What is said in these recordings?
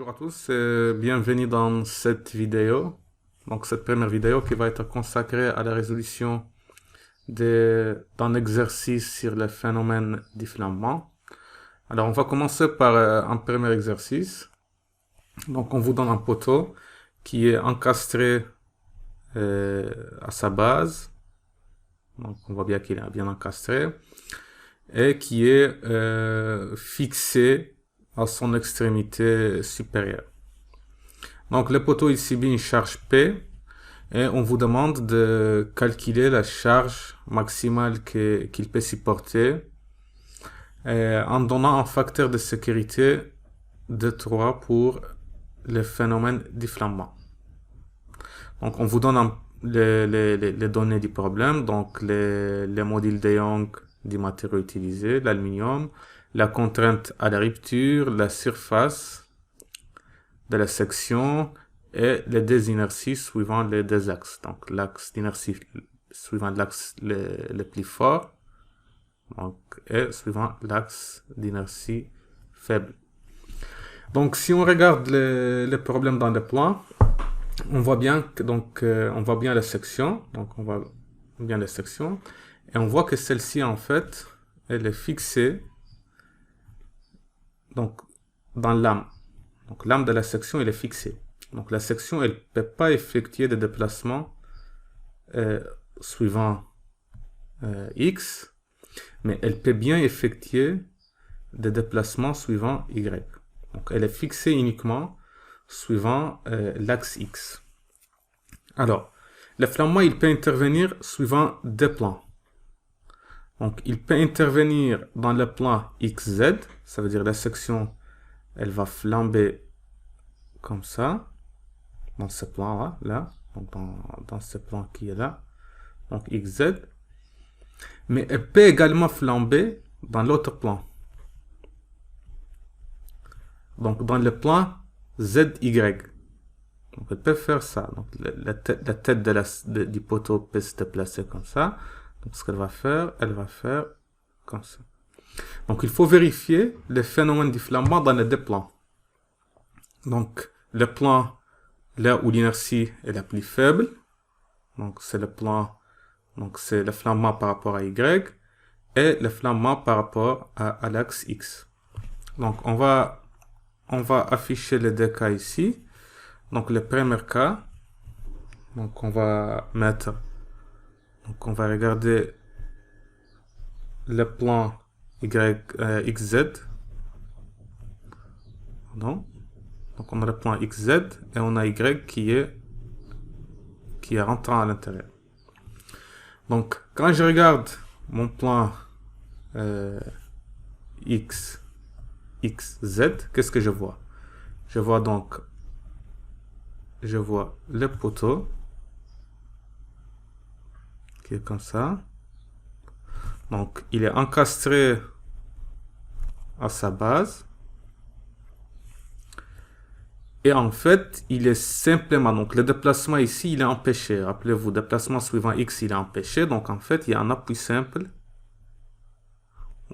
Bonjour à tous et bienvenue dans cette vidéo. Donc cette première vidéo qui va être consacrée à la résolution d'un exercice sur le phénomène du flambement. Alors on va commencer par un premier exercice. Donc on vous donne un poteau qui est encastré à sa base. Donc on voit bien qu'il est bien encastré et qui est fixé à son extrémité supérieure. Donc le poteau il subit une charge P et on vous demande de calculer la charge maximale qu'il peut supporter en donnant un facteur de sécurité de 3 pour le phénomène du flambement. Donc on vous donne les données du problème, donc les modules de Young du matériau utilisé, l'aluminium, la contrainte à la rupture, la surface de la section et les deux inerties suivant les deux axes. Donc l'axe d'inertie suivant l'axe le plus fort et suivant l'axe d'inertie faible. Donc si on regarde les problèmes dans le plan, on voit bien que on voit bien la section. Donc on voit bien la section et on voit que celle-ci en fait elle est fixée donc dans l'âme. Donc l'âme de la section elle est fixée. Donc la section elle peut pas effectuer des déplacements suivant x, mais elle peut bien effectuer des déplacements suivant y. Donc elle est fixée uniquement suivant l'axe x. Alors le flambement il peut intervenir suivant deux plans. Donc il peut intervenir dans le plan xz, ça veut dire la section elle va flamber comme ça, dans ce plan là, donc dans ce plan qui est là, donc xz, mais elle peut également flamber dans l'autre plan, donc dans le plan zy. Donc elle peut faire ça, donc la tête du poteau peut se déplacer comme ça. Donc ce qu'elle va faire, elle va faire comme ça. Donc il faut vérifier le phénomène du flambement dans les deux plans. Donc le plan là où l'inertie est la plus faible, donc c'est le plan, donc c'est le flambement par rapport à y, et le flambement par rapport à l'axe x. Donc on va afficher les deux cas ici. Donc le premier cas, donc on va mettre, donc on va regarder le plan xz. Donc on a le plan xz et on a y qui est rentrant à l'intérieur. Donc quand je regarde mon plan xz, qu'est-ce que je vois? Je vois le poteau qui est comme ça. Donc il est encastré à sa base. Et en fait, il est simplement, donc le déplacement ici, il est empêché. Rappelez-vous, déplacement suivant x, il est empêché. Donc en fait, il y a un appui simple,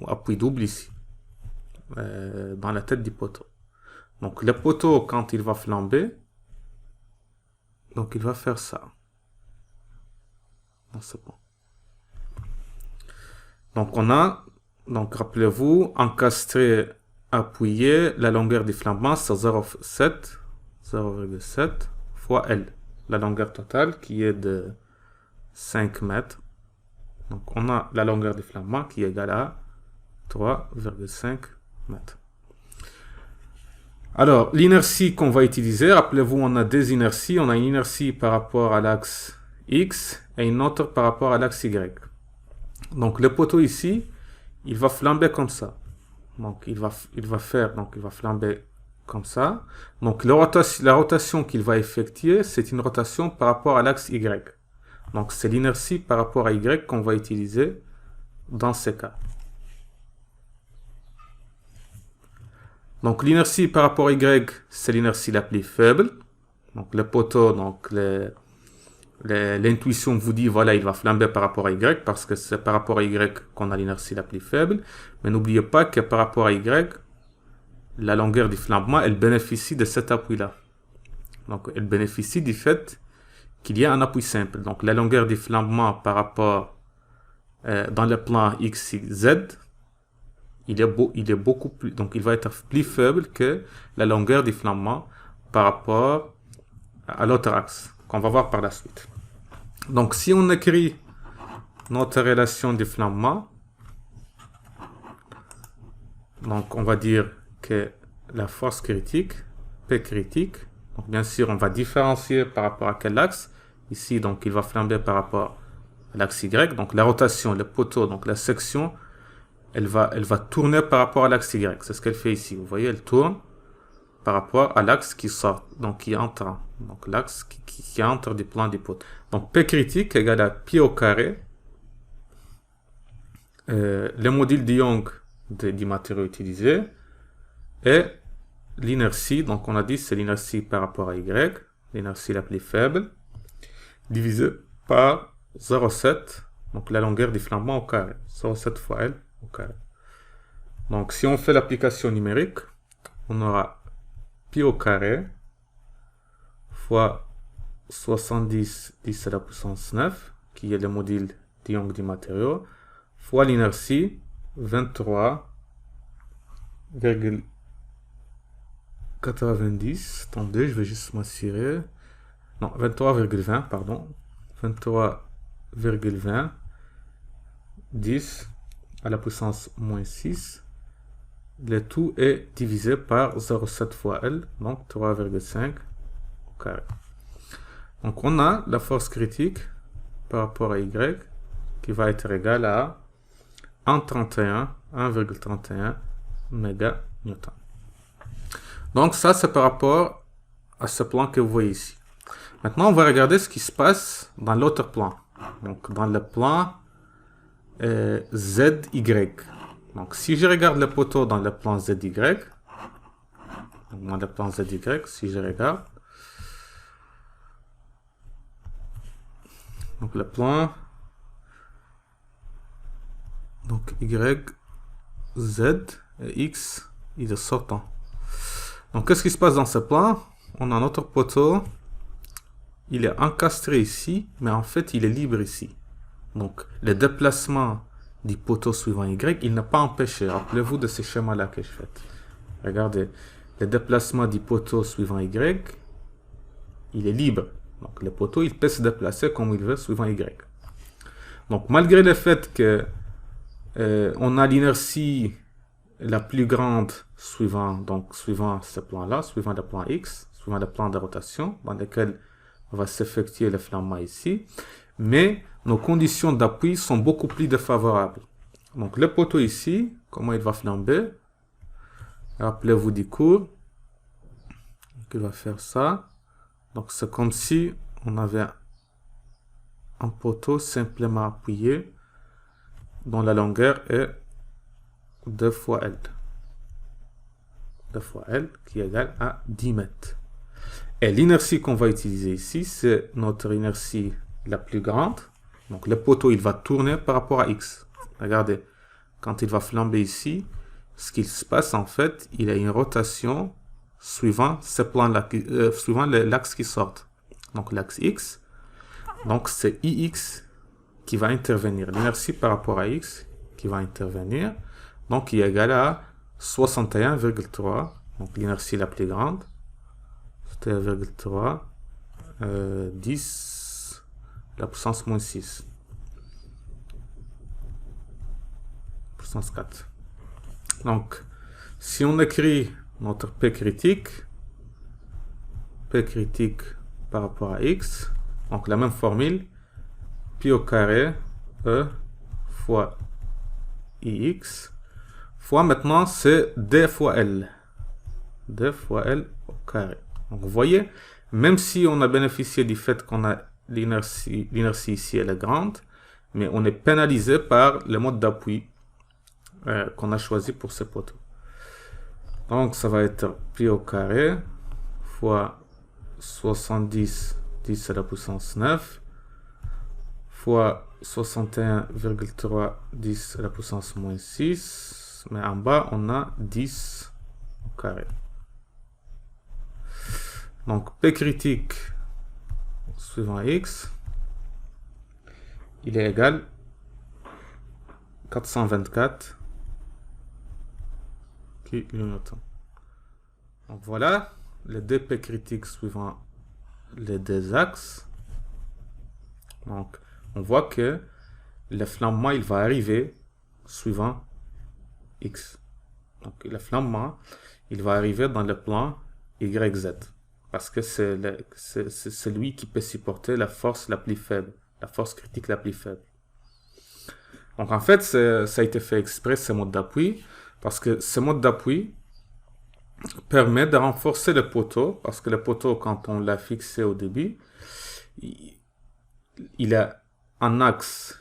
ou appui double ici, dans la tête du poteau. Donc le poteau, quand il va flamber, donc il va faire ça. Dans ce point. Donc on a, donc rappelez-vous, encastré, appuyé, la longueur du flambement c'est 0,7 fois L. La longueur totale qui est de 5 mètres. Donc on a la longueur du flambement qui est égale à 3,5 mètres. Alors l'inertie qu'on va utiliser, rappelez-vous on a deux inerties. On a une inertie par rapport à l'axe X et une autre par rapport à l'axe Y. Donc le poteau ici, il va flamber comme ça. Donc il va flamber comme ça. Donc la rotation qu'il va effectuer, c'est une rotation par rapport à l'axe Y. Donc c'est l'inertie par rapport à Y qu'on va utiliser dans ce cas. Donc l'inertie par rapport à Y, c'est l'inertie la plus faible. Donc le poteau, donc l'intuition vous dit, voilà, il va flamber par rapport à Y, parce que c'est par rapport à Y qu'on a l'inertie la plus faible. Mais n'oubliez pas que par rapport à Y, la longueur du flambement, elle bénéficie de cet appui-là. Donc, elle bénéficie du fait qu'il y a un appui simple. Donc, la longueur du flambement par rapport dans le plan X, Y, Z, il est beaucoup plus, donc il va être plus faible que la longueur du flambement par rapport à l'autre axe, qu'on va voir par la suite. Donc, si on écrit notre relation du flambement, donc on va dire que la force critique, P critique, donc bien sûr on va différencier par rapport à quel axe. Ici, donc il va flamber par rapport à l'axe Y, donc la rotation, le poteau, donc la section, elle va tourner par rapport à l'axe Y. C'est ce qu'elle fait ici. Vous voyez, elle tourne par rapport à l'axe qui sort, donc qui entre, donc l'axe qui entre du plan du poteau. Donc P critique égale à pi au carré, le module de Young du matériau utilisé, et l'inertie, donc on a dit c'est l'inertie par rapport à Y, l'inertie la plus faible, divisé par 0,7, donc la longueur du flambement au carré, 0,7 fois L au carré. Donc si on fait l'application numérique, on aura pi au carré fois 70 10 à la puissance 9, qui est le module de Young du matériau, fois l'inertie, 23,90. Attendez, je vais juste m'assurer. Non, 23,20, pardon. 23,20 10 à la puissance moins 6. Le tout est divisé par 0,7 fois L, donc 3,5 au carré. Donc on a la force critique par rapport à Y qui va être égale à 1,31 méganewton. Donc ça, c'est par rapport à ce plan que vous voyez ici. Maintenant, on va regarder ce qui se passe dans l'autre plan. Donc dans le plan ZY. Donc si je regarde le poteau dans le plan ZY, dans le plan ZY, si je regarde, donc le plan, donc Y, Z et X, il est sortant. Donc qu'est-ce qui se passe dans ce plan? On a notre poteau, il est encastré ici, mais en fait il est libre ici. Donc le déplacement du poteau suivant Y, il n'est pas empêché. Rappelez-vous de ce schéma-là que je fais. Regardez, le déplacement du poteau suivant Y, il est libre. Donc le poteau, il peut se déplacer comme il veut suivant Y. Donc malgré le fait que on a l'inertie la plus grande suivant ce plan-là, suivant le plan X, suivant le plan de rotation, dans lequel on va s'effectuer le flambement ici, mais nos conditions d'appui sont beaucoup plus défavorables. Donc le poteau ici, comment il va flamber? Rappelez-vous du cours, il va faire ça. Donc c'est comme si on avait un poteau simplement appuyé dont la longueur est 2 fois L. 2 fois L qui est égal à 10 mètres. Et l'inertie qu'on va utiliser ici, c'est notre inertie la plus grande. Donc le poteau, il va tourner par rapport à X. Regardez, quand il va flamber ici, ce qu'il se passe en fait, il y a une rotation suivant ce plan-là, suivant l'axe qui sort. Donc l'axe X. Donc c'est IX qui va intervenir. L'inertie par rapport à X qui va intervenir. Donc il est égal à 61,3. Donc l'inertie la plus grande. 61,3. 10 la puissance moins 6. Puissance 4. Donc, si on écrit notre P critique par rapport à X, donc la même formule, pi au carré E fois IX, fois maintenant c'est D fois L. D fois L au carré. Donc vous voyez, même si on a bénéficié du fait qu'on a l'inertie ici elle est grande, mais on est pénalisé par le mode d'appui qu'on a choisi pour ce poteau. Donc ça va être pi au carré fois 70 10 à la puissance 9 fois 61,3 10 à la puissance moins 6, mais en bas on a 10 au carré. Donc P critique suivant X, il est égal 424 kN. Donc voilà les deux P critiques suivant les deux axes. Donc on voit que le flambement il va arriver suivant X. Donc le flambement il va arriver dans le plan YZ. Parce que c'est celui qui peut supporter la force la plus faible, la force critique la plus faible. Donc en fait, ça a été fait exprès, ce mode d'appui, parce que ce mode d'appui permet de renforcer le poteau, parce que le poteau, quand on l'a fixé au début, il a un axe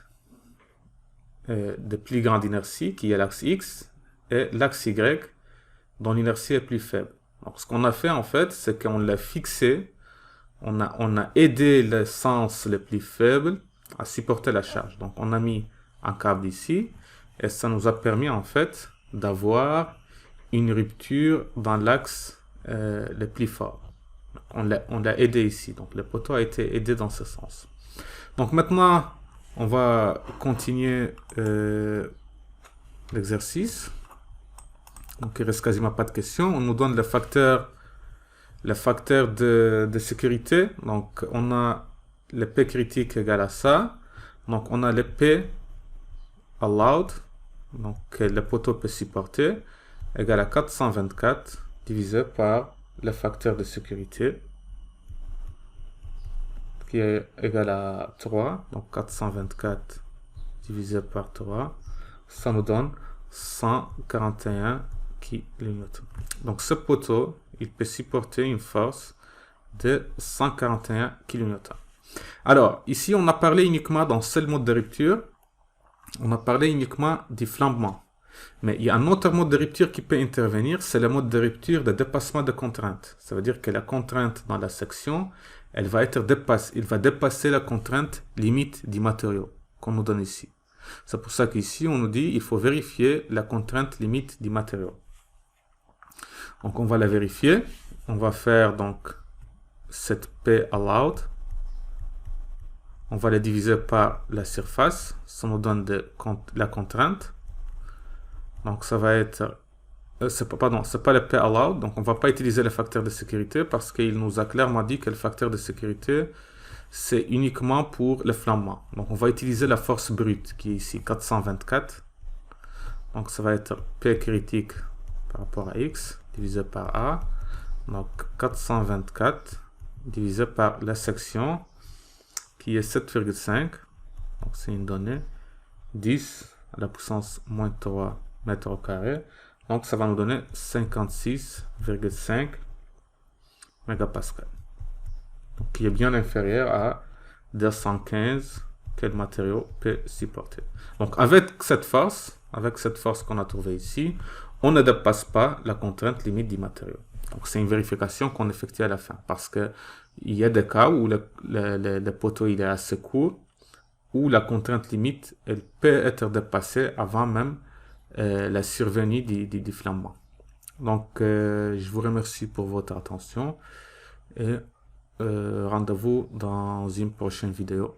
de plus grande inertie, qui est l'axe X, et l'axe Y, dont l'inertie est plus faible. Donc, ce qu'on a fait, en fait, c'est qu'on l'a fixé, on a aidé le sens le plus faible à supporter la charge. Donc, on a mis un câble ici, et ça nous a permis, en fait, d'avoir une rupture dans l'axe le plus fort. On l'a aidé ici, donc le poteau a été aidé dans ce sens. Donc, maintenant, on va continuer l'exercice. Donc, il reste quasiment pas de questions. On nous donne le facteur de sécurité. Donc, on a le P critique égal à ça. Donc, on a le P allowed, donc le poteau peut supporter, égal à 424 divisé par le facteur de sécurité, qui est égal à 3. Donc, 424 divisé par 3, ça nous donne 141 kN. Donc ce poteau, il peut supporter une force de 141 kN. Alors, ici, on a parlé uniquement dans ce mode de rupture, on a parlé uniquement du flambement. Mais il y a un autre mode de rupture qui peut intervenir, c'est le mode de rupture de dépassement de contrainte. Ça veut dire que la contrainte dans la section, elle va être dépassée, il va dépasser la contrainte limite du matériau qu'on nous donne ici. C'est pour ça qu'ici, on nous dit il faut vérifier la contrainte limite du matériau. Donc, on va la vérifier. On va faire donc cette P allowed. On va la diviser par la surface. Ça nous donne la contrainte. Donc, ça va être... c'est pas le P allowed. Donc, on ne va pas utiliser le facteur de sécurité parce qu'il nous a clairement dit que le facteur de sécurité, c'est uniquement pour le flambement. Donc, on va utiliser la force brute qui est ici, 424. Donc, ça va être P critique par rapport à X divisé par A. Donc, 424 divisé par la section qui est 7,5. Donc, c'est une donnée 10 à la puissance moins 3 mètres au carré. Donc, ça va nous donner 56,5 mégapascal. Donc, qui est bien inférieur à 215 que le matériau peut supporter. Donc, avec cette force qu'on a trouvée ici, on ne dépasse pas la contrainte limite du matériau. Donc, c'est une vérification qu'on effectue à la fin. Parce qu'il y a des cas où le poteau il est assez court, où la contrainte limite elle peut être dépassée avant même la survenue du flambement. Donc, je vous remercie pour votre attention et rendez-vous dans une prochaine vidéo.